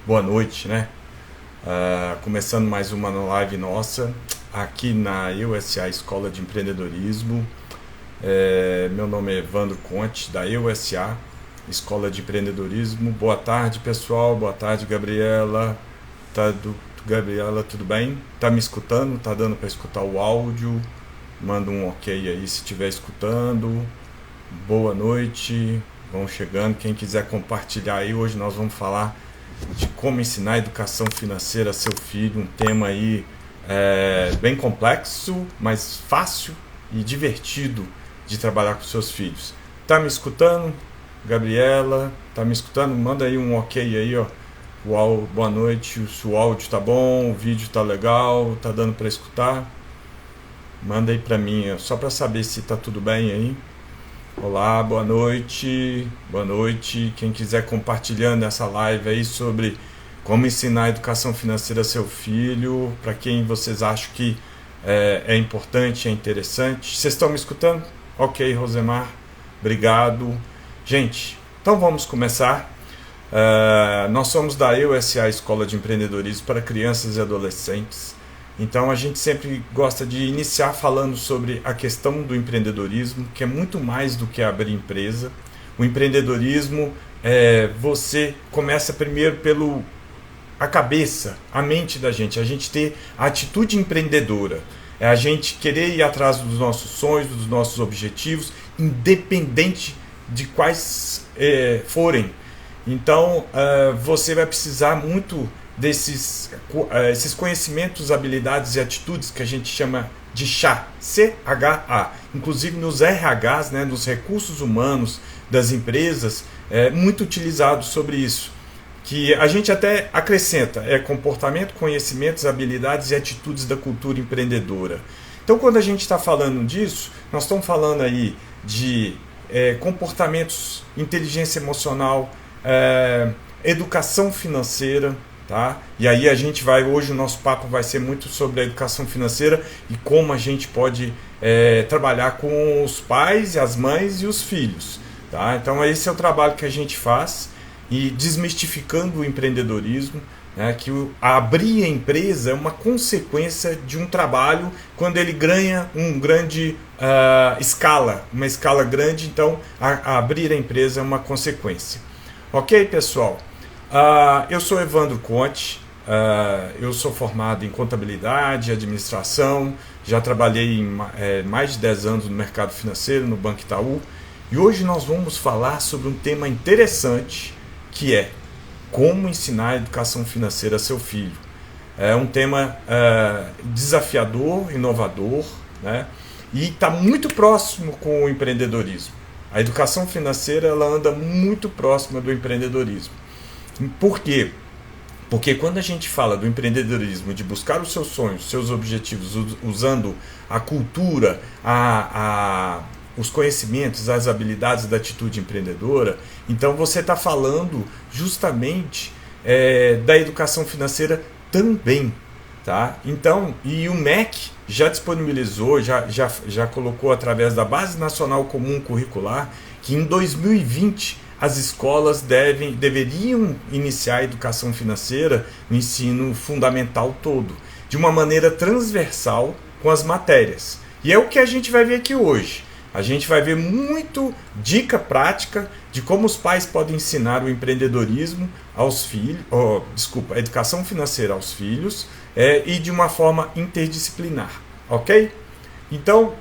boa noite, né? Começando mais uma live nossa aqui na EUSA Escola de Empreendedorismo. Meu nome é Evandro Conte, da EUSA Escola de Empreendedorismo. Boa tarde, pessoal. Boa tarde, Gabriela. Gabriela, tudo bem? Tá me escutando? Tá dando para escutar o áudio? Manda um ok aí se estiver escutando. Boa noite. Vão chegando. Quem quiser compartilhar aí, hoje nós vamos falar de como ensinar a educação financeira a seu filho. Um tema aí bem complexo, mas fácil e divertido de trabalhar com seus filhos. Tá me escutando? Gabriela, tá me escutando? Manda aí um ok aí, ó. Uau, boa noite, se o áudio tá bom, o vídeo tá legal, tá dando para escutar? Manda aí para mim, só para saber se tá tudo bem aí. Olá, boa noite. Boa noite. Quem quiser compartilhando essa live aí sobre como ensinar a educação financeira a seu filho, para quem vocês acham que é importante, é interessante. Vocês estão me escutando? Ok, Rosemar. Obrigado. Gente, então vamos começar. Nós somos da EUSA Escola de Empreendedorismo para Crianças e Adolescentes. Então a gente sempre gosta de iniciar falando sobre a questão do empreendedorismo, que é muito mais do que abrir empresa. O empreendedorismo, você começa primeiro pelo a cabeça, a mente da gente, a gente ter a atitude empreendedora. É a gente querer ir atrás dos nossos sonhos, dos nossos objetivos, independente de quais forem. Então você vai precisar muito esses conhecimentos, habilidades e atitudes que a gente chama de CHA, C-H-A. Inclusive nos RHs, né, nos recursos humanos das empresas, é muito utilizado sobre isso. Que a gente até acrescenta, comportamento, conhecimentos, habilidades e atitudes da cultura empreendedora. Então quando a gente está falando disso, nós estamos falando aí de comportamentos, inteligência emocional, educação financeira, tá? E aí hoje o nosso papo vai ser muito sobre a educação financeira e como a gente pode trabalhar com os pais, as mães e os filhos, tá? Então esse é o trabalho que a gente faz, e desmistificando o empreendedorismo, né, que abrir a empresa é uma consequência de um trabalho quando ele ganha uma grande uma escala grande. Então abrir a empresa é uma consequência. Ok, pessoal? Eu sou Evandro Conte, eu sou formado em contabilidade, administração, já trabalhei mais de 10 anos no mercado financeiro, no Banco Itaú, e hoje nós vamos falar sobre um tema interessante, que é como ensinar a educação financeira a seu filho. É um tema desafiador, inovador, né? E está muito próximo com o empreendedorismo. A educação financeira ela anda muito próxima do empreendedorismo. Por quê? Porque quando a gente fala do empreendedorismo, de buscar os seus sonhos, os seus objetivos, usando a cultura, os conhecimentos, as habilidades da atitude empreendedora, então você está falando justamente da educação financeira também, tá? Então, e o MEC já disponibilizou, já colocou através da Base Nacional Comum Curricular que em 2020 as escolas deveriam iniciar a educação financeira no ensino fundamental todo, de uma maneira transversal com as matérias. E é o que a gente vai ver aqui hoje. A gente vai ver muito dica prática de como os pais podem ensinar o empreendedorismo aos filhos, a educação financeira aos filhos, e de uma forma interdisciplinar, ok? Então,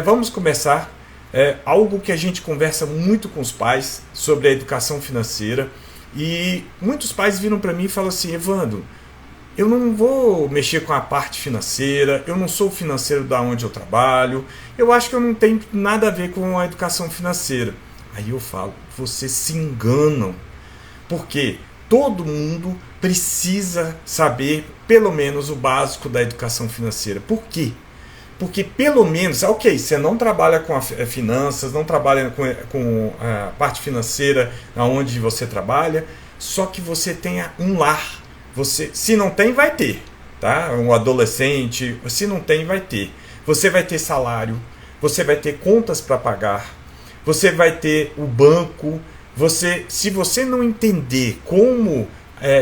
vamos começar. Algo que a gente conversa muito com os pais sobre a educação financeira, e muitos pais viram para mim e falam assim: Evandro, eu não vou mexer com a parte financeira, eu não sou financeiro da onde eu trabalho, eu acho que eu não tenho nada a ver com a educação financeira. Aí eu falo, vocês se enganam, porque todo mundo precisa saber pelo menos o básico da educação financeira. Por quê? Porque pelo menos, ok, você não trabalha com finanças, não trabalha com a parte financeira onde você trabalha, só que você tenha um lar. Você, se não tem, vai ter, tá? Um adolescente, se não tem, vai ter. Você vai ter salário, você vai ter contas para pagar, você vai ter o banco. Se você não entender como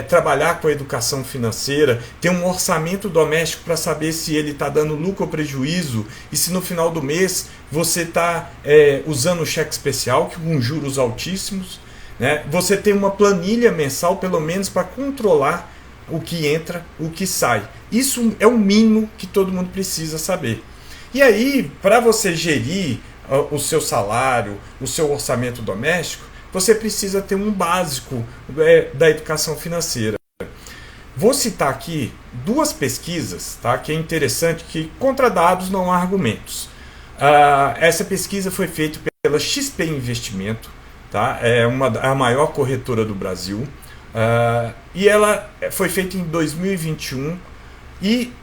trabalhar com a educação financeira, ter um orçamento doméstico para saber se ele está dando lucro ou prejuízo, e se no final do mês você está usando o cheque especial, com juros altíssimos, né? Você tem uma planilha mensal, pelo menos, para controlar o que entra, o que sai. Isso é o mínimo que todo mundo precisa saber. E aí, para você gerir o seu salário, o seu orçamento doméstico, você precisa ter um básico da educação financeira. Vou citar aqui duas pesquisas, tá, que é interessante, que contra dados não há argumentos. Essa pesquisa foi feita pela XP Investimento, tá, a maior corretora do Brasil, e ela foi feita em 2021. E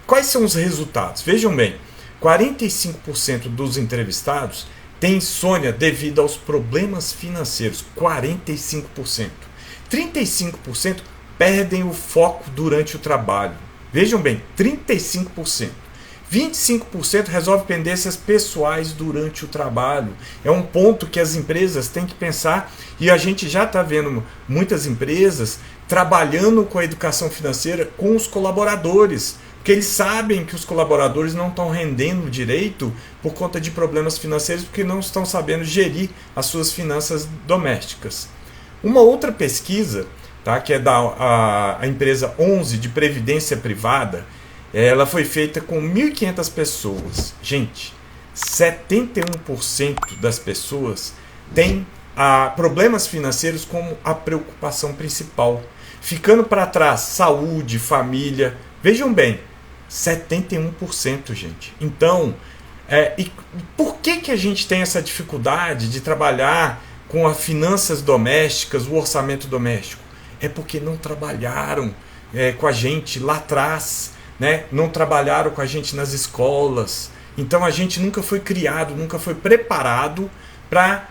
quais são os resultados? Vejam bem, 45% dos entrevistados têm insônia devido aos problemas financeiros. 45%. 35% perdem o foco durante o trabalho. Vejam bem, 35%. 25% resolve pendências pessoais durante o trabalho. É um ponto que as empresas têm que pensar, e a gente já está vendo muitas empresas trabalhando com a educação financeira com os colaboradores, porque eles sabem que os colaboradores não estão rendendo direito por conta de problemas financeiros, porque não estão sabendo gerir as suas finanças domésticas. Uma outra pesquisa, tá, que é da empresa 11 de Previdência Privada, ela foi feita com 1.500 pessoas. Gente, 71% das pessoas têm problemas financeiros como a preocupação principal. Ficando para trás, saúde, família. Vejam bem, 71%, gente. Então, e por que a gente tem essa dificuldade de trabalhar com as finanças domésticas, o orçamento doméstico? É porque não trabalharam com a gente lá atrás, né? Não trabalharam com a gente nas escolas. Então a gente nunca foi criado, nunca foi preparado para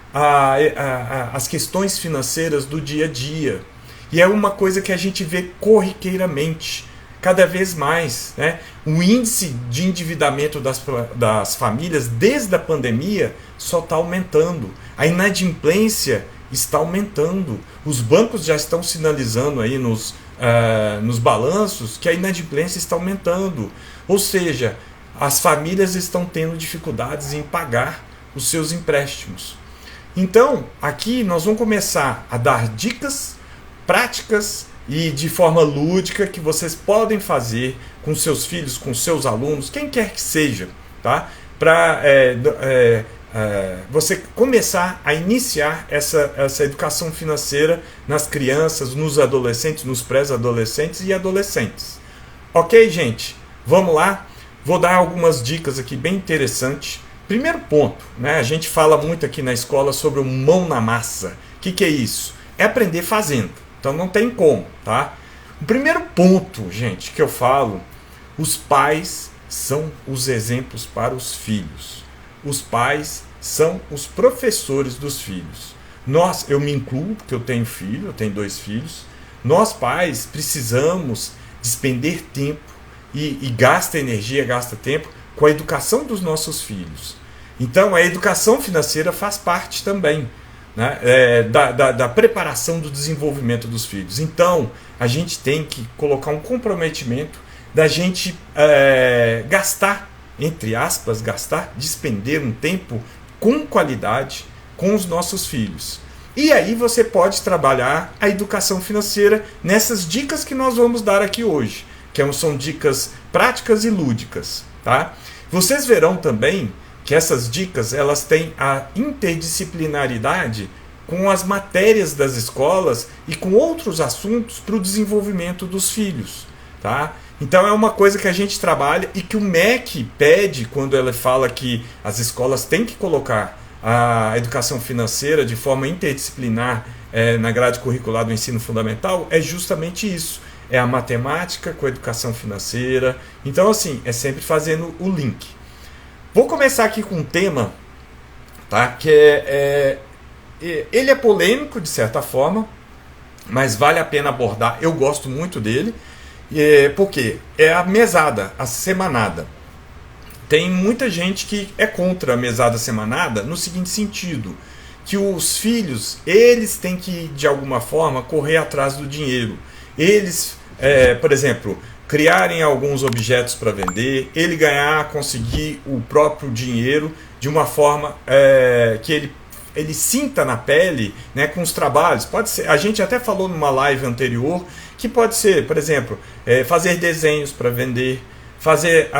as questões financeiras do dia a dia. E é uma coisa que a gente vê corriqueiramente, cada vez mais, né? O índice de endividamento das famílias desde a pandemia só está aumentando. A inadimplência está aumentando. Os bancos já estão sinalizando aí nos balanços que a inadimplência está aumentando. Ou seja, as famílias estão tendo dificuldades em pagar os seus empréstimos. Então, aqui nós vamos começar a dar dicas práticas e de forma lúdica que vocês podem fazer com seus filhos, com seus alunos, quem quer que seja, tá? Para você começar a iniciar essa educação financeira nas crianças, nos adolescentes, nos pré-adolescentes e adolescentes. Ok, gente? Vamos lá? Vou dar algumas dicas aqui bem interessantes. Primeiro ponto, né? A gente fala muito aqui na escola sobre o mão na massa. O que é isso? É aprender fazendo. Então não tem como, tá? O primeiro ponto, gente, que eu falo, os pais são os exemplos para os filhos. Os pais são os professores dos filhos. Eu me incluo, porque eu tenho filho, eu tenho 2 filhos. Nós pais precisamos despender tempo e gasta energia, gasta tempo com a educação dos nossos filhos. Então a educação financeira faz parte também, né, da preparação do desenvolvimento dos filhos. Então a gente tem que colocar um comprometimento da gente gastar, entre aspas, despender um tempo com qualidade com os nossos filhos. E aí você pode trabalhar a educação financeira nessas dicas que nós vamos dar aqui hoje, que são dicas práticas e lúdicas, tá? Vocês verão também que essas dicas elas têm a interdisciplinaridade com as matérias das escolas e com outros assuntos para o desenvolvimento dos filhos, tá? Então é uma coisa que a gente trabalha e que o MEC pede quando ela fala que as escolas têm que colocar a educação financeira de forma interdisciplinar na grade curricular do ensino fundamental, é justamente isso. É a matemática com a educação financeira. Então, assim, é sempre fazendo o link. Vou começar aqui com um tema, tá? Que ele é polêmico de certa forma, mas vale a pena abordar. Eu gosto muito dele, porque é a mesada, a semanada. Tem muita gente que é contra a mesada semanada no seguinte sentido, que os filhos, eles têm que, de alguma forma, correr atrás do dinheiro. Eles, por exemplo, criarem alguns objetos para vender, ele ganhar, conseguir o próprio dinheiro de uma forma que ele sinta na pele, né, com os trabalhos. Pode ser, a gente até falou numa live anterior, que pode ser, por exemplo, fazer desenhos para vender, fazer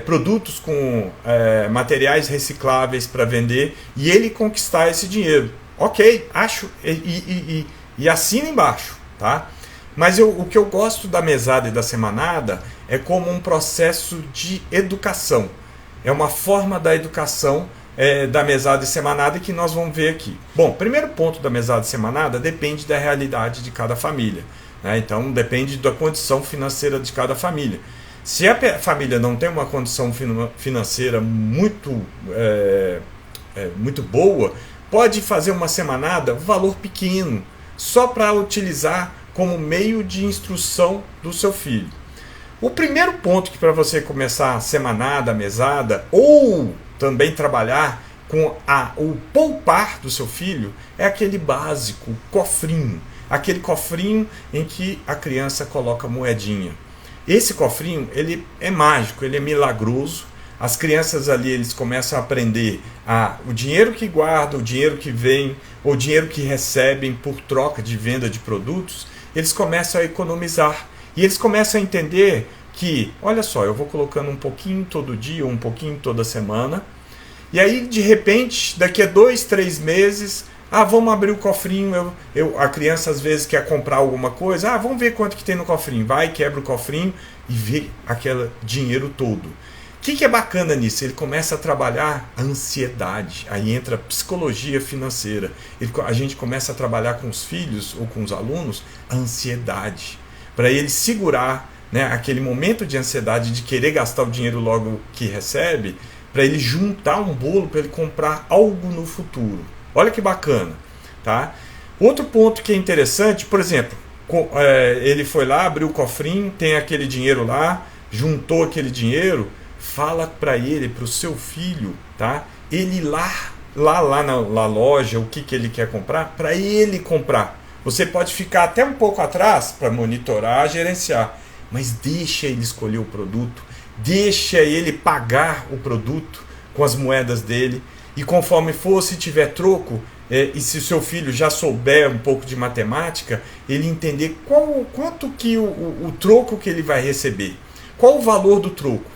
produtos com materiais recicláveis para vender e ele conquistar esse dinheiro. Ok, acho, e assina embaixo, tá? Mas o que eu gosto da mesada e da semanada é como um processo de educação. É uma forma da educação da mesada e semanada que nós vamos ver aqui. Bom, primeiro ponto da mesada e semanada depende da realidade de cada família, né? Então depende da condição financeira de cada família. Se a família não tem uma condição financeira muito boa, pode fazer uma semanada, valor pequeno, só para utilizar como meio de instrução do seu filho. O primeiro ponto que para você começar a semanada, a mesada, ou também trabalhar com o poupar do seu filho, é aquele básico, o cofrinho. Aquele cofrinho em que a criança coloca moedinha. Esse cofrinho, ele é mágico, ele é milagroso. As crianças ali, eles começam a aprender o dinheiro que guardam, o dinheiro que vem, o dinheiro que recebem por troca de venda de produtos, eles começam a economizar. E eles começam a entender que, olha só, eu vou colocando um pouquinho todo dia, um pouquinho toda semana, e aí, de repente, daqui a 2, 3 meses, vamos abrir o cofrinho, a criança às vezes quer comprar alguma coisa, vamos ver quanto que tem no cofrinho, vai, quebra o cofrinho e vê aquele dinheiro todo. O que é bacana nisso? Ele começa a trabalhar a ansiedade, aí entra a psicologia financeira, a gente começa a trabalhar com os filhos ou com os alunos a ansiedade, para ele segurar, né, aquele momento de ansiedade de querer gastar o dinheiro logo que recebe, para ele juntar um bolo para ele comprar algo no futuro. Olha que bacana, tá? Outro ponto que é interessante, por exemplo, ele foi lá, abriu o cofrinho, tem aquele dinheiro lá, juntou aquele dinheiro, fala para ele, para o seu filho, tá? Ele lá na loja, o que ele quer comprar, para ele comprar. Você pode ficar até um pouco atrás para monitorar, gerenciar, mas deixa ele escolher o produto, deixa ele pagar o produto com as moedas dele. E conforme for, se tiver troco, e se o seu filho já souber um pouco de matemática, ele entender quanto que o troco que ele vai receber, qual o valor do troco.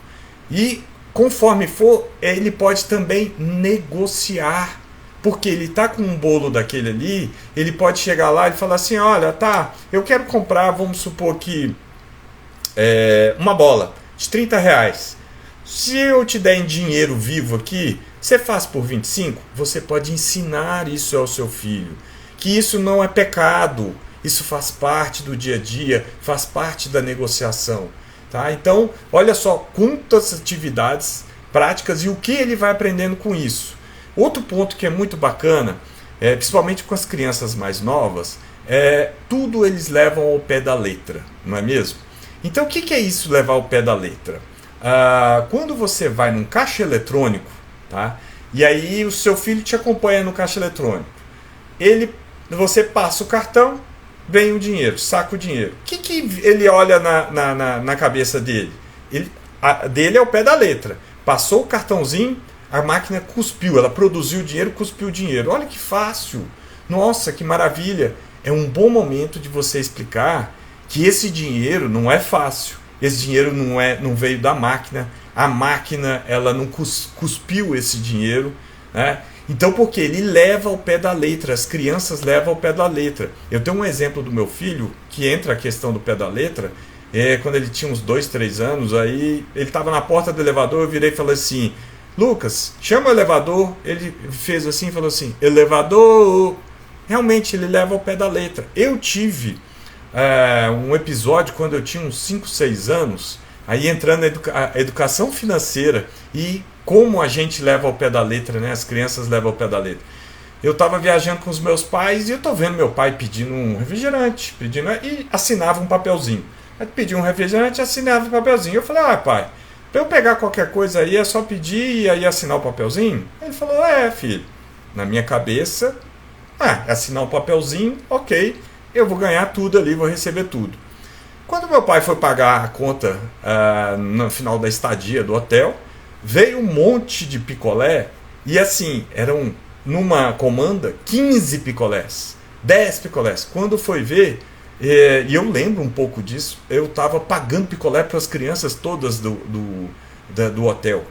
E conforme for, ele pode também negociar, porque ele está com um bolo daquele ali, ele pode chegar lá e falar assim, olha, tá, eu quero comprar, vamos supor que uma bola de R$30. Se eu te der em dinheiro vivo aqui, você faz por 25? Você pode ensinar isso ao seu filho, que isso não é pecado, isso faz parte do dia a dia, faz parte da negociação. Tá? Então, olha só quantas atividades práticas e o que ele vai aprendendo com isso. Outro ponto que é muito bacana, principalmente com as crianças mais novas, tudo eles levam ao pé da letra, não é mesmo? Então, o que é isso, levar ao pé da letra? Quando você vai num caixa eletrônico, tá? E aí o seu filho te acompanha no caixa eletrônico, você passa o cartão, vem o dinheiro, saca o dinheiro. O que ele olha na cabeça dele? Dele é o pé da letra. Passou o cartãozinho, a máquina cuspiu, ela produziu o dinheiro, cuspiu o dinheiro. Olha que fácil, nossa, que maravilha. É um bom momento de você explicar que esse dinheiro não é fácil. Esse dinheiro não veio da máquina, a máquina ela não cuspiu esse dinheiro, né? Então, porque ele leva ao pé da letra, as crianças levam ao pé da letra. Eu tenho um exemplo do meu filho, que entra a questão do pé da letra, quando ele tinha uns 2, 3 anos, aí ele estava na porta do elevador, eu virei e falei assim, Lucas, chama o elevador. Ele fez assim e falou assim, elevador. Realmente, ele leva ao pé da letra. Eu tive um episódio quando eu tinha uns 5, 6 anos, aí entrando a educação financeira e como a gente leva ao pé da letra, né? As crianças levam ao pé da letra. Eu estava viajando com os meus pais e eu estou vendo meu pai pedindo um refrigerante, e assinava um papelzinho. Aí pedia um refrigerante e assinava um papelzinho. Eu falei, pai, para eu pegar qualquer coisa aí é só pedir e aí assinar o papelzinho? Ele falou, filho, na minha cabeça, é assinar um papelzinho, ok, eu vou ganhar tudo ali, vou receber tudo. Quando meu pai foi pagar a conta no final da estadia do hotel, veio um monte de picolé, e assim, eram numa comanda 15 picolés, 10 picolés. Quando foi ver, e eu lembro um pouco disso, eu estava pagando picolé para as crianças todas do hotel.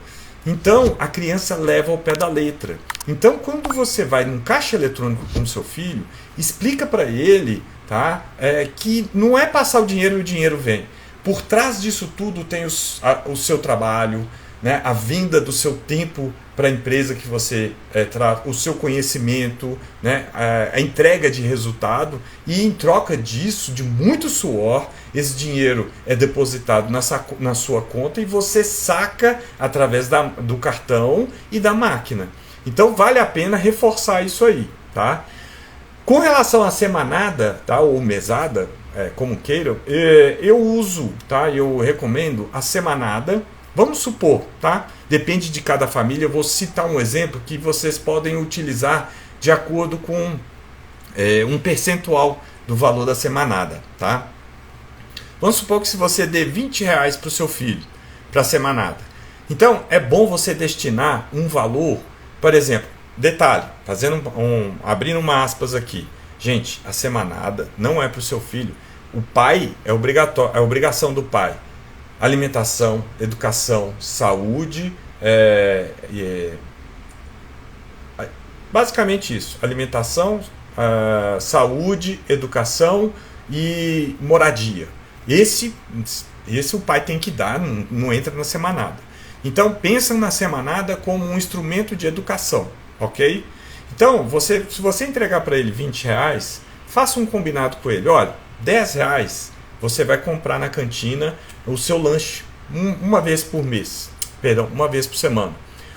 Então a criança leva ao pé da letra. Então quando você vai num caixa eletrônico com o seu filho, explica para ele, tá, que não é passar o dinheiro e o dinheiro vem. Por trás disso tudo tem o seu trabalho, né, a vinda do seu tempo para a empresa que você trata, o seu conhecimento, né, a entrega de resultado, e em troca disso, de muito suor, esse dinheiro é depositado na sua conta e você saca através do cartão e da máquina. Então vale a pena reforçar isso aí, tá? Com relação à semanada, tá, ou mesada, como queiram, eu uso, tá, eu recomendo a semanada. Vamos supor, tá? Depende de cada família. Eu vou citar um exemplo que vocês podem utilizar de acordo com um percentual do valor da semanada, tá? Vamos supor que se você dê R$20 para o seu filho, para a semanada. Então, é bom você destinar um valor, por exemplo, detalhe, abrindo uma aspas aqui. Gente, a semanada não é para o seu filho. O pai, é obrigação do pai. Alimentação, educação, saúde, basicamente isso. Alimentação, saúde, educação e moradia. Esse o pai tem que dar, não entra na semanada. Então pensa na semanada como um instrumento de educação, ok? Então, se você entregar para ele R$20, faça um combinado com ele. Olha, R$10 você vai comprar na cantina o seu lanche uma vez por mês. Perdão, uma vez por semana.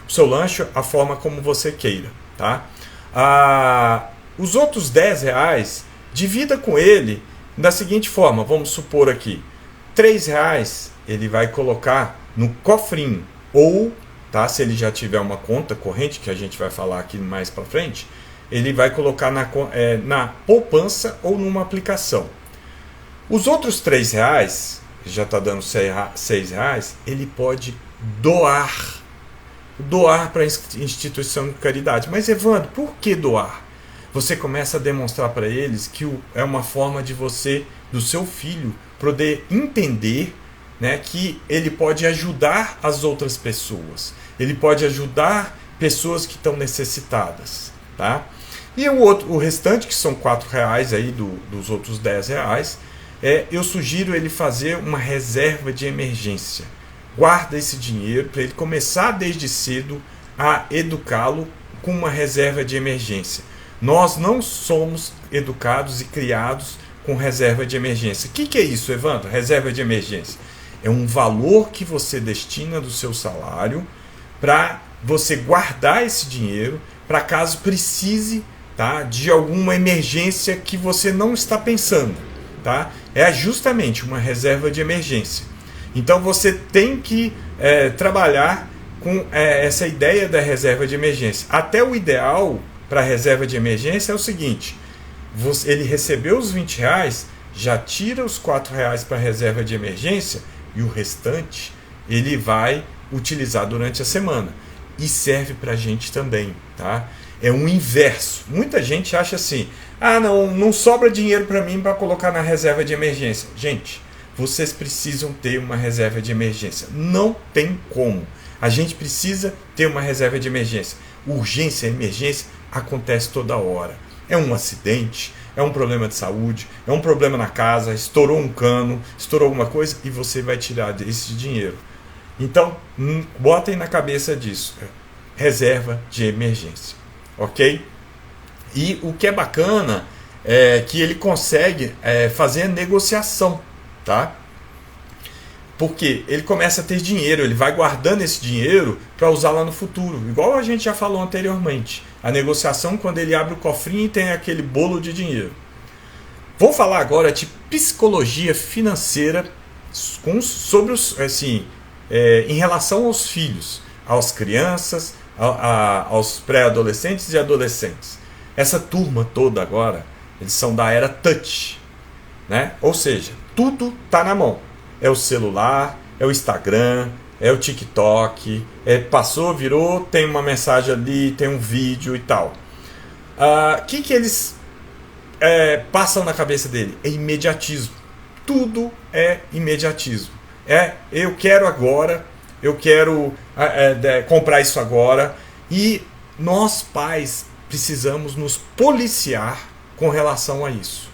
O seu lanche, a forma como você queira, tá? Os outros R$10, divida com ele da seguinte forma. Vamos supor aqui, R$3 ele vai colocar no cofrinho. Ou, tá, se ele já tiver uma conta corrente, que a gente vai falar aqui mais para frente, ele vai colocar na poupança ou numa aplicação. Os outros R$3, já está dando R$6, ele pode doar para a instituição de caridade. Mas Evandro, por que doar? Você começa a demonstrar para eles que é uma forma de você, do seu filho, poder entender, né, que ele pode ajudar as outras pessoas. Ele pode ajudar pessoas que estão necessitadas, tá? E o restante, que são R$4 aí dos outros R$10, eu sugiro ele fazer uma reserva de emergência. Guarda esse dinheiro para ele começar desde cedo a educá-lo com uma reserva de emergência. Nós não somos educados e criados com reserva de emergência. O que é isso, Evandro? Reserva de emergência é um valor que você destina do seu salário para você guardar esse dinheiro para caso precise, tá, de alguma emergência que você não está pensando. Tá? É justamente uma reserva de emergência. Então você tem que trabalhar com essa ideia da reserva de emergência. Até o ideal para a reserva de emergência é o seguinte: ele recebeu os R$20, já tira os R$4 para a reserva de emergência e o restante ele vai utilizar durante a semana. E serve para a gente também, tá? É um inverso. Muita gente acha assim: não sobra dinheiro para mim para colocar na reserva de emergência. Gente, vocês precisam ter uma reserva de emergência. Não tem como. A gente precisa ter uma reserva de emergência. Urgência e emergência acontece toda hora. É um acidente, é um problema de saúde, é um problema na casa, estourou um cano, estourou alguma coisa e você vai tirar esse dinheiro. Então, botem na cabeça disso. Reserva de emergência. Ok? E o que é bacana é que ele consegue fazer a negociação, tá? Porque ele começa a ter dinheiro, ele vai guardando esse dinheiro para usar lá no futuro. Igual a gente já falou anteriormente. A negociação, quando ele abre o cofrinho e tem aquele bolo de dinheiro. Vou falar agora de psicologia financeira sobre em relação aos filhos, às crianças, aos pré-adolescentes e adolescentes. Essa turma toda agora, eles são da era touch, né? Ou seja, tudo tá na mão. É o celular, é o Instagram, é o TikTok, passou, virou, tem uma mensagem ali, tem um vídeo e tal. Que eles passam na cabeça dele? É imediatismo. Tudo é imediatismo. Eu quero agora, eu quero comprar isso agora. E nós, pais, precisamos nos policiar com relação a isso.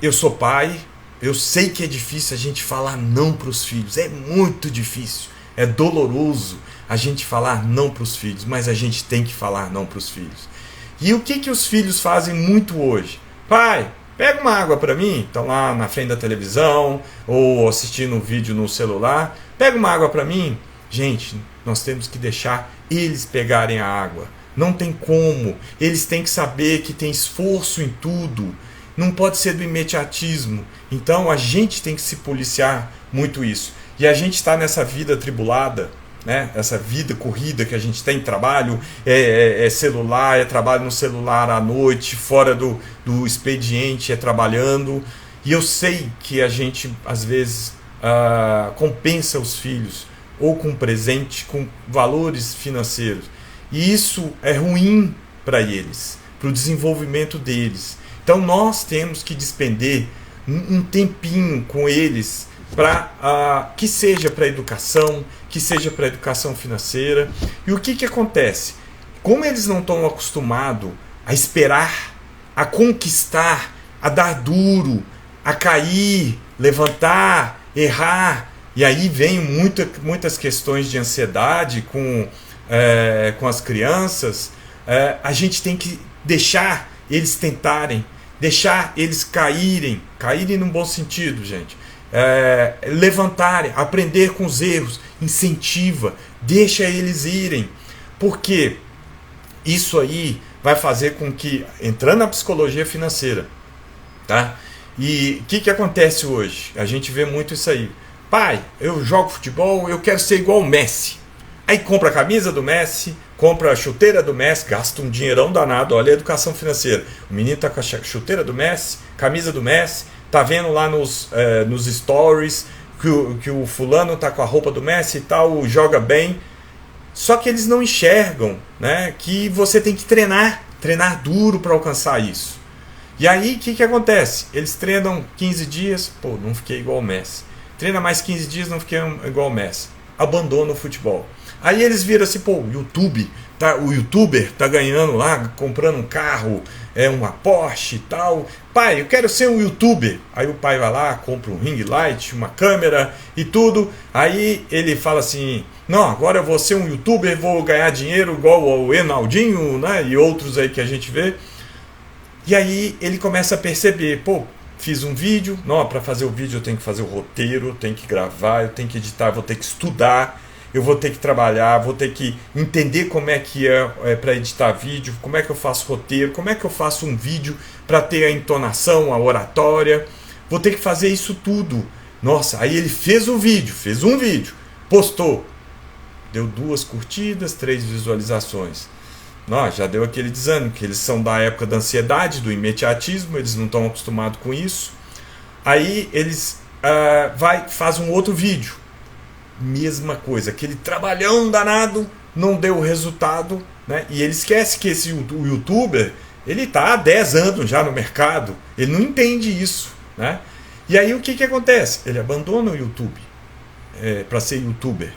Eu sou pai, eu sei que é difícil a gente falar não para os filhos. É muito difícil, é doloroso a gente falar não para os filhos, mas a gente tem que falar não para os filhos. E o que os filhos fazem muito hoje? Pai, pega uma água para mim. Estão lá na frente da televisão ou assistindo um vídeo no celular. Pega uma água para mim. Gente, nós temos que deixar eles pegarem a água. Não tem como. Eles têm que saber que tem esforço em tudo. Não pode ser do imediatismo. Então a gente tem que se policiar muito isso. E a gente está nessa vida atribulada, né? Essa vida corrida que a gente tem, trabalho, celular, trabalho no celular à noite, fora do expediente, trabalhando. E eu sei que a gente, às vezes, compensa os filhos, ou com presente, com valores financeiros. E isso é ruim para eles, para o desenvolvimento deles. Então nós temos que despender um tempinho com eles, que seja para educação, que seja para educação financeira. E o que acontece? Como eles não estão acostumados a esperar, a conquistar, a dar duro, a cair, levantar, errar, e aí vem muitas questões de ansiedade com as crianças, a gente tem que deixar eles tentarem, deixar eles caírem num bom sentido, gente. Levantarem, aprender com os erros, incentiva, deixa eles irem, porque isso aí vai fazer com que, entrando na psicologia financeira, tá? E o que acontece hoje? A gente vê muito isso aí. Pai, eu jogo futebol, eu quero ser igual o Messi. Aí compra a camisa do Messi, compra a chuteira do Messi, gasta um dinheirão danado. Olha a educação financeira. O menino tá com a chuteira do Messi, camisa do Messi, tá vendo lá nos stories que o fulano tá com a roupa do Messi e tal, joga bem. Só que eles não enxergam, né, que você tem que treinar duro para alcançar isso. E aí o que acontece? Eles treinam 15 dias, pô, não fiquei igual o Messi. Treina mais 15 dias, não fiquei igual o Messi. Abandona o futebol. Aí eles viram assim, pô, o youtuber tá ganhando lá, comprando um carro, uma Porsche e tal. Pai, eu quero ser um youtuber. Aí o pai vai lá, compra um ring light, uma câmera e tudo. Aí ele fala assim, não, agora eu vou ser um youtuber, vou ganhar dinheiro igual o Enaldinho, né, e outros aí que a gente vê. E aí ele começa a perceber, pô, fiz um vídeo, não, para fazer o vídeo eu tenho que fazer o roteiro, eu tenho que gravar, eu tenho que editar, eu vou ter que estudar, eu vou ter que trabalhar, vou ter que entender como é que para editar vídeo, como é que eu faço roteiro, como é que eu faço um vídeo para ter a entonação, a oratória, vou ter que fazer isso tudo. Nossa, aí ele fez um vídeo, postou, deu 2 curtidas, 3 visualizações. Não, já deu aquele desânimo, que eles são da época da ansiedade, do imediatismo, eles não estão acostumados com isso. Aí eles fazem um outro vídeo, mesma coisa, aquele trabalhão danado, não deu o resultado, né? E ele esquece que o youtuber, ele está há 10 anos já no mercado, ele não entende isso, né? E aí o que acontece? Ele abandona o YouTube para ser youtuber.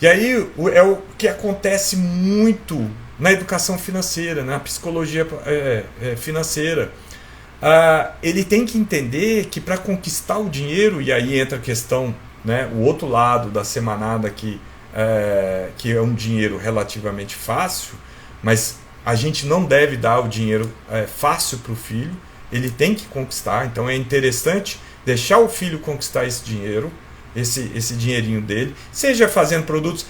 E aí é o que acontece muito na educação financeira, na psicologia financeira. Ele tem que entender que para conquistar o dinheiro, e aí entra a questão, né, o outro lado da semanada que é um dinheiro relativamente fácil, mas a gente não deve dar o dinheiro fácil para o filho, ele tem que conquistar. Então é interessante deixar o filho conquistar esse dinheiro, esse dinheirinho dele, seja fazendo produtos.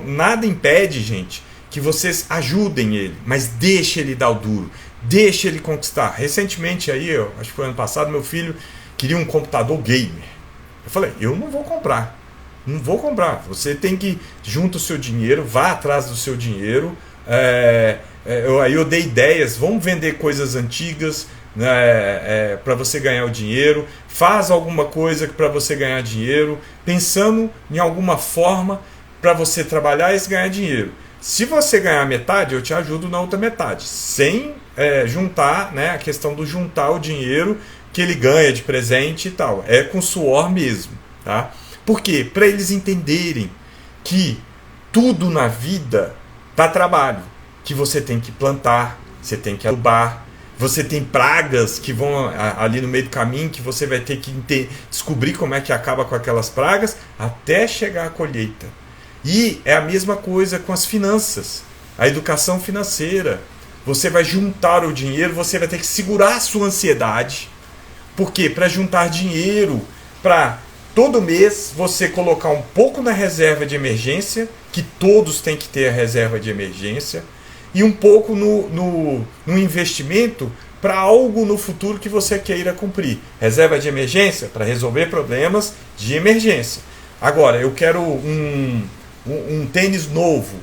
Nada impede, gente, que vocês ajudem ele, mas deixe ele dar o duro, deixe ele conquistar. Recentemente aí, acho que foi ano passado, meu filho queria um computador gamer. Eu falei, eu não vou comprar. Não vou comprar. Você tem que junta o seu dinheiro, vá atrás do seu dinheiro. Aí eu dei ideias, vamos vender coisas antigas, né, para você ganhar o dinheiro, faz alguma coisa para você ganhar dinheiro, pensando em alguma forma para você trabalhar e ganhar dinheiro. Se você ganhar metade, eu te ajudo na outra metade, sem juntar, né, a questão do juntar o dinheiro que ele ganha de presente e tal, é com suor mesmo, tá? Por quê? Para eles entenderem que tudo na vida dá trabalho, que você tem que plantar, você tem que adubar, você tem pragas que vão ali no meio do caminho, que você vai ter que descobrir como é que acaba com aquelas pragas até chegar à colheita. E é a mesma coisa com as finanças, a educação financeira. Você vai juntar o dinheiro, você vai ter que segurar a sua ansiedade. Por quê? Para juntar dinheiro, para todo mês você colocar um pouco na reserva de emergência, que todos têm que ter a reserva de emergência, e um pouco no investimento para algo no futuro que você queira cumprir. Reserva de emergência para resolver problemas de emergência. Agora, eu quero um tênis novo,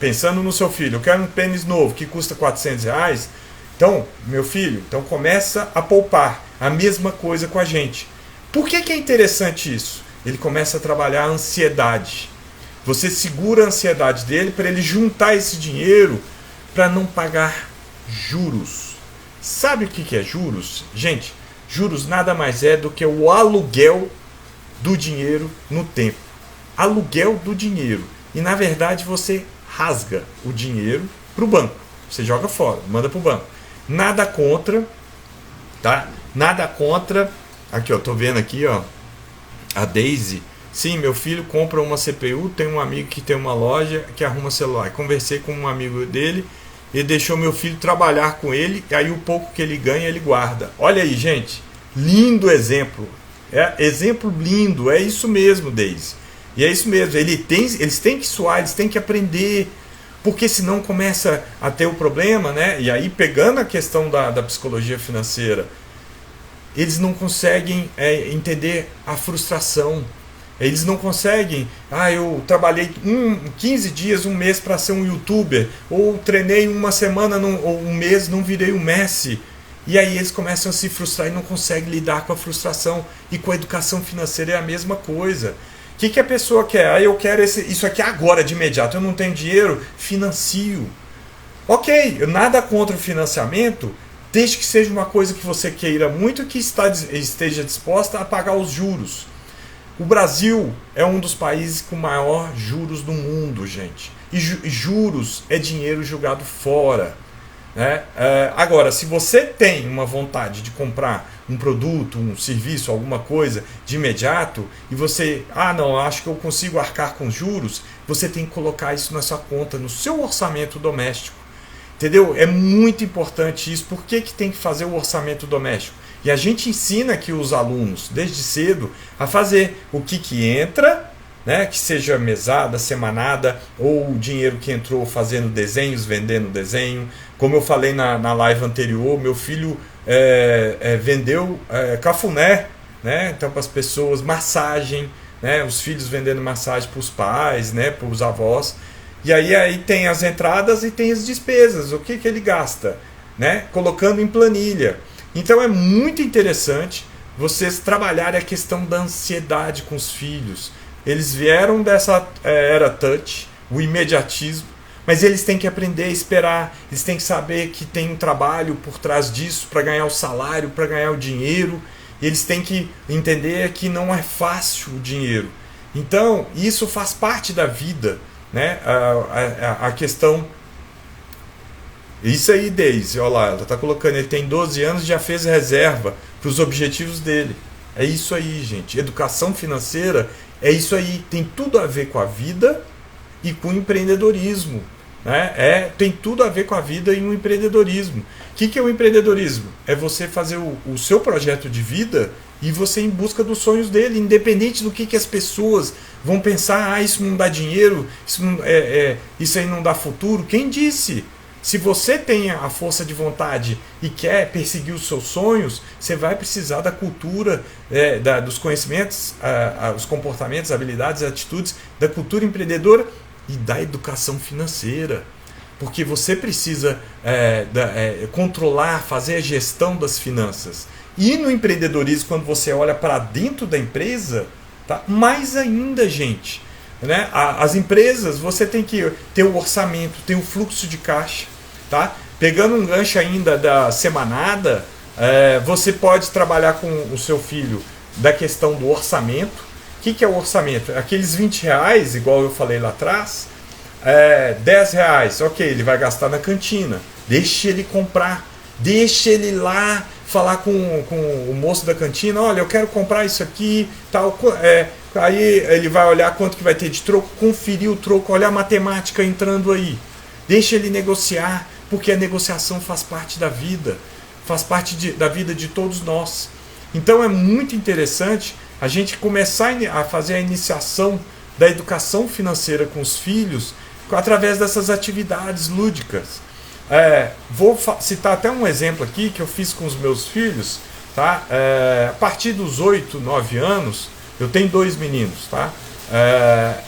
pensando no seu filho, eu quero um tênis novo que custa R$400, então, meu filho, então começa a poupar. A mesma coisa com a gente. Por que é interessante isso? Ele começa a trabalhar a ansiedade. Você segura a ansiedade dele para ele juntar esse dinheiro para não pagar juros. Sabe o que é juros? Gente, juros nada mais é do que o aluguel do dinheiro no tempo. Aluguel do dinheiro. E na verdade você rasga o dinheiro para o banco. Você joga fora, manda para o banco. Nada contra, tá? Nada contra. Aqui, ó, tô vendo aqui, ó, a Daisy. Sim, meu filho compra uma CPU, tem um amigo que tem uma loja que arruma celular. Conversei com um amigo dele, ele deixou meu filho trabalhar com ele, e aí o pouco que ele ganha, ele guarda. Olha aí, gente, lindo exemplo. Exemplo lindo, é isso mesmo, Daisy. E é isso mesmo, eles têm que suar, eles têm que aprender, porque senão começa a ter o problema, né? E aí, pegando a questão da psicologia financeira, eles não conseguem entender a frustração. Eles não conseguem, eu trabalhei 15 dias, um mês para ser um youtuber, ou treinei uma semana ou um mês, não virei um Messi. E aí eles começam a se frustrar e não conseguem lidar com a frustração. E com a educação financeira é a mesma coisa. O que a pessoa quer? Eu quero isso aqui agora, de imediato, eu não tenho dinheiro, financio. Ok, nada contra o financiamento, desde que seja uma coisa que você queira muito e que esteja disposta a pagar os juros. O Brasil é um dos países com maior juros do mundo, gente. E juros é dinheiro jogado fora, né? Agora, se você tem uma vontade de comprar um produto, um serviço, alguma coisa de imediato, e você, não, acho que eu consigo arcar com juros, você tem que colocar isso na sua conta, no seu orçamento doméstico. Entendeu? É muito importante isso. Por que tem que fazer o orçamento doméstico? E a gente ensina aqui os alunos, desde cedo, a fazer o que entra, né? Que seja mesada, semanada, ou o dinheiro que entrou fazendo desenhos, vendendo desenho. Como eu falei na live anterior, meu filho vendeu cafuné, né? Então, para as pessoas, massagem, né? Os filhos vendendo massagem para os pais, né? Para os avós. E aí tem as entradas e tem as despesas. O que ele gasta, né? Colocando em planilha. Então é muito interessante vocês trabalharem a questão da ansiedade com os filhos. Eles vieram dessa era touch, o imediatismo, mas eles têm que aprender a esperar, eles têm que saber que tem um trabalho por trás disso para ganhar o salário, para ganhar o dinheiro. Eles têm que entender que não é fácil o dinheiro. Então isso faz parte da vida, né? A questão. Isso aí, Daisy, olha lá, ela está colocando, ele tem 12 anos e já fez reserva para os objetivos dele. É isso aí, gente. Educação financeira é isso aí. Tem tudo a ver com a vida e com o empreendedorismo, né? Tem tudo a ver com a vida e o empreendedorismo. O que é o empreendedorismo? É você fazer o seu projeto de vida e você ir em busca dos sonhos dele, independente do que as pessoas vão pensar. Isso não dá dinheiro, isso aí não dá futuro. Quem disse? Se você tem a força de vontade e quer perseguir os seus sonhos, você vai precisar da cultura, dos conhecimentos, os comportamentos, habilidades, atitudes, da cultura empreendedora e da educação financeira. Porque você precisa controlar, fazer a gestão das finanças. E no empreendedorismo, quando você olha para dentro da empresa, tá? Mais ainda, gente. Né? As empresas, você tem que ter o orçamento, ter o fluxo de caixa. Tá? Pegando um gancho ainda da semanada, você pode trabalhar com o seu filho da questão do orçamento. O que é o orçamento? Aqueles R$20, igual eu falei lá atrás, R$10, ok, ele vai gastar na cantina. Deixa ele comprar, deixa ele lá falar com o moço da cantina, olha, eu quero comprar isso aqui, tal. Aí ele vai olhar quanto que vai ter de troco, conferir o troco, olhar a matemática entrando aí. Deixa ele negociar, porque a negociação faz parte da vida, faz parte da vida de todos nós. Então é muito interessante a gente começar a fazer a iniciação da educação financeira com os filhos através dessas atividades lúdicas. Vou citar até um exemplo aqui que eu fiz com os meus filhos. Tá? A partir dos 8, 9 anos, eu tenho 2 meninos. Tá?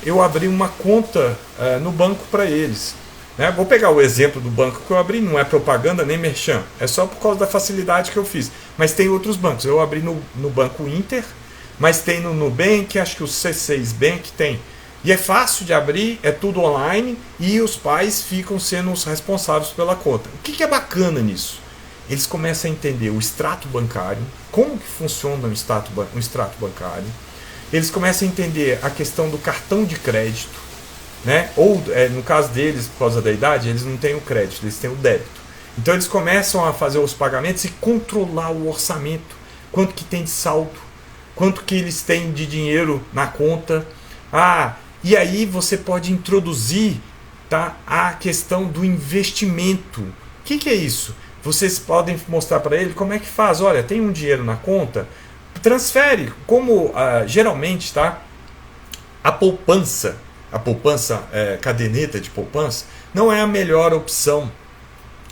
Eu abri uma conta no banco para eles. Né? Vou pegar o exemplo do banco que eu abri, não é propaganda nem merchan, é só por causa da facilidade que eu fiz. Mas tem outros bancos, eu abri no Banco Inter, mas tem no Nubank, acho que o C6 Bank tem. E é fácil de abrir, é tudo online e os pais ficam sendo os responsáveis pela conta. O que é bacana nisso? Eles começam a entender o extrato bancário, como que funciona um extrato bancário. Eles começam a entender a questão do cartão de crédito. Né? Ou, no caso deles, por causa da idade, eles não têm o crédito, eles têm o débito. Então eles começam a fazer os pagamentos e controlar o orçamento. Quanto que tem de saldo, quanto que eles têm de dinheiro na conta. E aí você pode introduzir, tá, a questão do investimento. O que é isso? Vocês podem mostrar para ele como é que faz. Olha, tem um dinheiro na conta, transfere. Como geralmente, tá, a poupança, caderneta de poupança, não é a melhor opção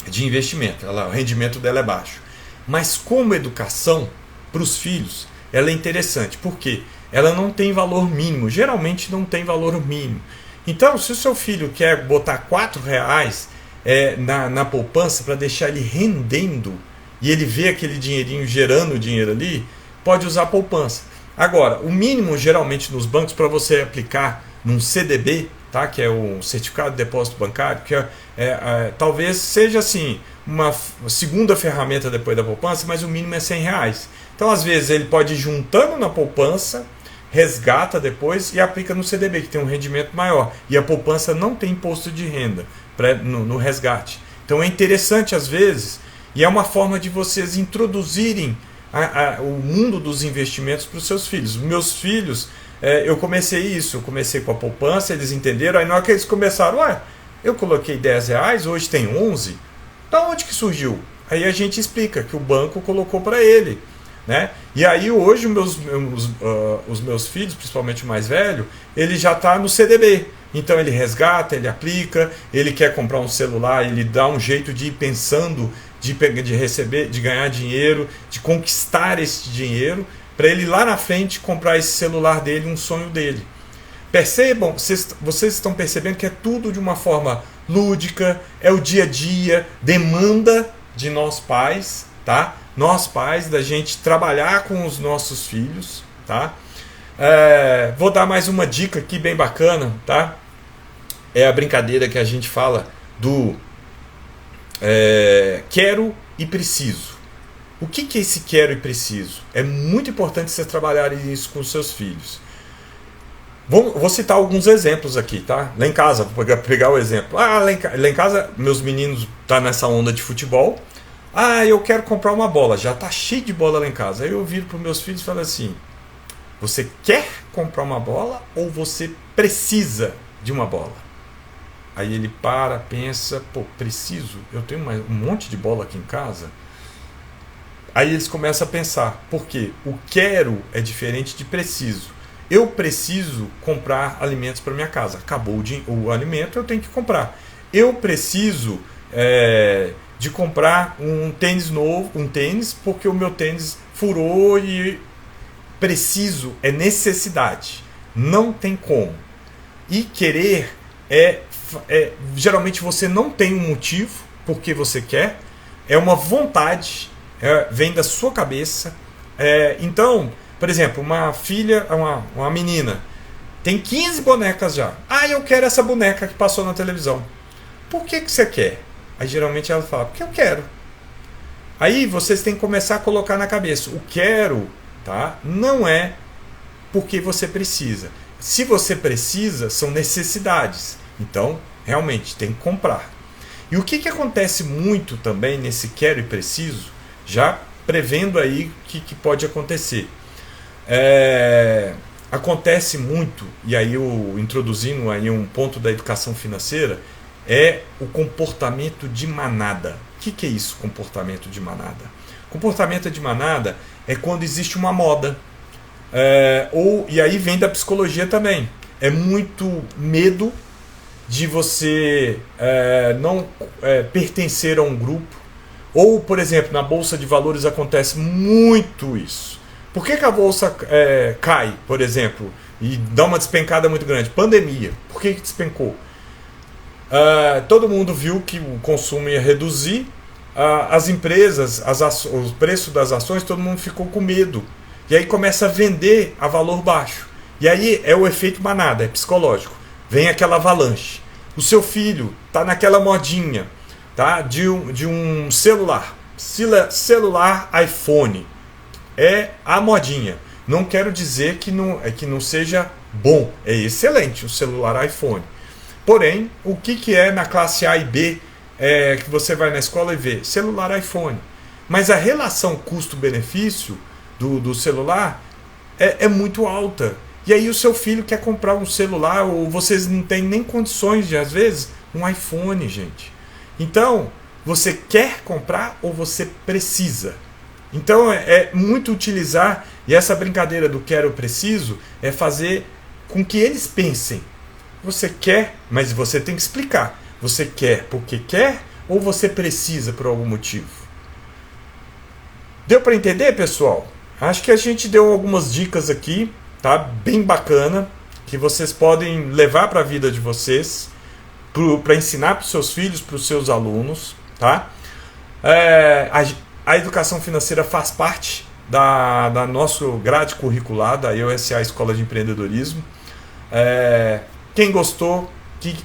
de investimento. O rendimento dela é baixo. Mas como educação para os filhos, ela é interessante. Por quê? Ela não tem valor mínimo. Geralmente não tem valor mínimo. Então, se o seu filho quer botar R$4 na poupança para deixar ele rendendo e ele vê aquele dinheirinho gerando dinheiro ali, pode usar a poupança. Agora, o mínimo geralmente nos bancos para você aplicar num CDB, tá? Que é o Certificado de Depósito Bancário, que talvez seja assim uma segunda ferramenta depois da poupança, mas o mínimo é R$100. Então, às vezes, ele pode ir juntando na poupança, resgata depois e aplica no CDB, que tem um rendimento maior. E a poupança não tem imposto de renda no resgate. Então, é interessante às vezes, e é uma forma de vocês introduzirem o mundo dos investimentos para os seus filhos. Meus filhos, eu comecei com a poupança, eles entenderam, aí na hora que eles começaram, eu coloquei R$10, hoje tem 11, da onde que surgiu? Aí a gente explica que o banco colocou para ele. Né? E aí hoje os meus filhos, principalmente o mais velho, ele já está no CDB. Então ele resgata, ele aplica, ele quer comprar um celular, ele dá um jeito de ir pensando, de receber, de ganhar dinheiro, de conquistar esse dinheiro, para ele lá na frente comprar esse celular dele, um sonho dele. Percebam, vocês estão percebendo que é tudo de uma forma lúdica, é o dia a dia, demanda de nós pais, tá? Nós pais, da gente trabalhar com os nossos filhos, tá? Vou dar mais uma dica aqui bem bacana, tá? É a brincadeira que a gente fala do quero e preciso. O que é esse quero e preciso? É muito importante vocês trabalharem isso com os seus filhos. Vou citar alguns exemplos aqui, tá? Lá em casa, vou pegar o exemplo. Lá em casa, meus meninos estão nessa onda de futebol. Eu quero comprar uma bola, já está cheio de bola lá em casa. Aí eu viro para os meus filhos e falo assim: você quer comprar uma bola ou você precisa de uma bola? Aí ele pensa, preciso, eu tenho um monte de bola aqui em casa. Aí eles começam a pensar, porque o quero é diferente de preciso. Eu preciso comprar alimentos para minha casa. Acabou o alimento, eu tenho que comprar. Eu preciso de comprar um tênis novo, porque o meu tênis furou e preciso, é necessidade, não tem como. E querer geralmente você não tem um motivo porque você quer, é uma vontade, vem da sua cabeça. Então, por exemplo, uma filha, uma menina, tem 15 bonecas já. Eu quero essa boneca que passou na televisão. Por que você quer? Aí geralmente ela fala, porque eu quero. Aí vocês têm que começar a colocar na cabeça, o quero, tá? Não é porque você precisa. Se você precisa, são necessidades. Então, realmente, tem que comprar. E o que acontece muito também nesse quero e preciso, já prevendo aí o que pode acontecer. Acontece muito, e aí eu introduzindo aí um ponto da educação financeira, é o comportamento de manada. O que é isso, comportamento de manada? Comportamento de manada é quando existe uma moda. E aí vem da psicologia também. É muito medo de você não pertencer a um grupo. Ou, por exemplo, na Bolsa de Valores acontece muito isso. Por que a Bolsa cai, por exemplo, e dá uma despencada muito grande? Pandemia. Por que despencou? Todo mundo viu que o consumo ia reduzir. As empresas, o preço das ações, todo mundo ficou com medo. E aí começa a vender a valor baixo. E aí é o efeito manada, é psicológico. Vem aquela avalanche. O seu filho está naquela modinha, tá? de um celular. Celular iPhone. É a modinha. Não quero dizer que não seja bom. É excelente o celular iPhone. Porém, o que é na classe A e B que você vai na escola e vê? Celular iPhone. Mas a relação custo-benefício do celular é muito alta. E aí o seu filho quer comprar um celular, ou vocês não têm nem condições de, às vezes, um iPhone, gente. Então, você quer comprar ou você precisa? Então, é muito utilizar, e essa brincadeira do quero ou preciso, é fazer com que eles pensem. Você quer, mas você tem que explicar. Você quer porque quer ou você precisa por algum motivo? Deu para entender, pessoal? Acho que a gente deu algumas dicas aqui, tá? Bem bacana, que vocês podem levar para a vida de vocês, para ensinar para os seus filhos, para os seus alunos, tá? A educação financeira faz parte da nossa grade curricular, da USA Escola de Empreendedorismo. Quem gostou,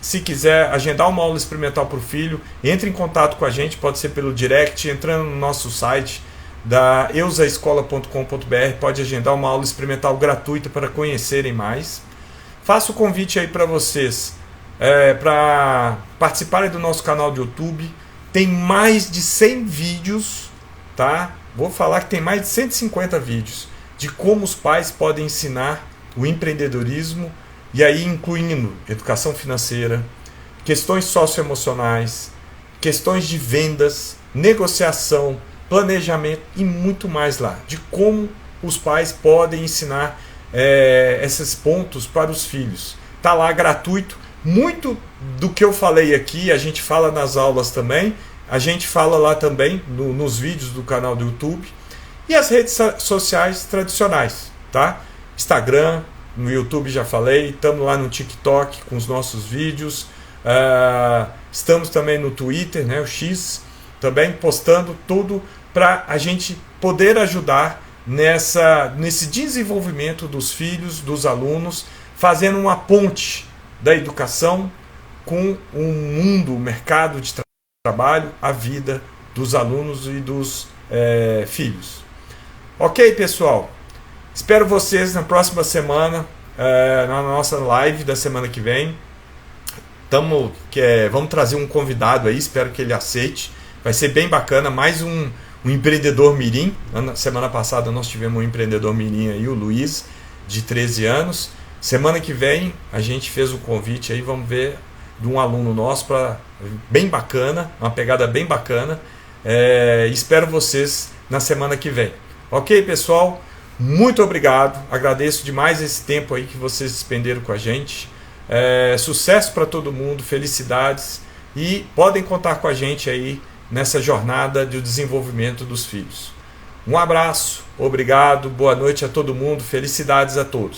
se quiser agendar uma aula experimental para o filho, entre em contato com a gente, pode ser pelo direct, entrando no nosso site da eusaescola.com.br, pode agendar uma aula experimental gratuita para conhecerem mais. Faço o convite aí para vocês para participarem do nosso canal do YouTube. Tem mais de 100 vídeos, tá? Vou falar que tem mais de 150 vídeos de como os pais podem ensinar o empreendedorismo, e aí incluindo educação financeira, questões socioemocionais, questões de vendas, negociação, planejamento e muito mais lá, de como os pais podem ensinar esses pontos para os filhos. Tá lá gratuito. Muito do que eu falei aqui a gente fala nas aulas também, a gente fala lá também nos vídeos do canal do YouTube e as redes sociais tradicionais, tá? Instagram, no YouTube já falei, estamos lá no TikTok com os nossos vídeos, estamos também no Twitter, né, o X, também postando tudo para a gente poder ajudar nesse desenvolvimento dos filhos, dos alunos, fazendo uma ponte da educação com o mundo, o mercado de trabalho, a vida dos alunos e dos filhos. Ok, pessoal? Espero vocês na próxima semana, na nossa live da semana que vem. Vamos trazer um convidado aí, espero que ele aceite. Vai ser bem bacana, mais um empreendedor mirim. Na semana passada nós tivemos um empreendedor mirim aí, o Luiz, de 13 anos. Semana que vem a gente fez o convite aí, vamos ver, de um aluno nosso, bem bacana, uma pegada bem bacana. Espero vocês na semana que vem. Ok, pessoal? Muito obrigado, agradeço demais esse tempo aí que vocês despenderam com a gente. Sucesso para todo mundo, felicidades. e podem contar com a gente aí nessa jornada de desenvolvimento dos filhos. Um abraço, obrigado, boa noite a todo mundo, felicidades a todos.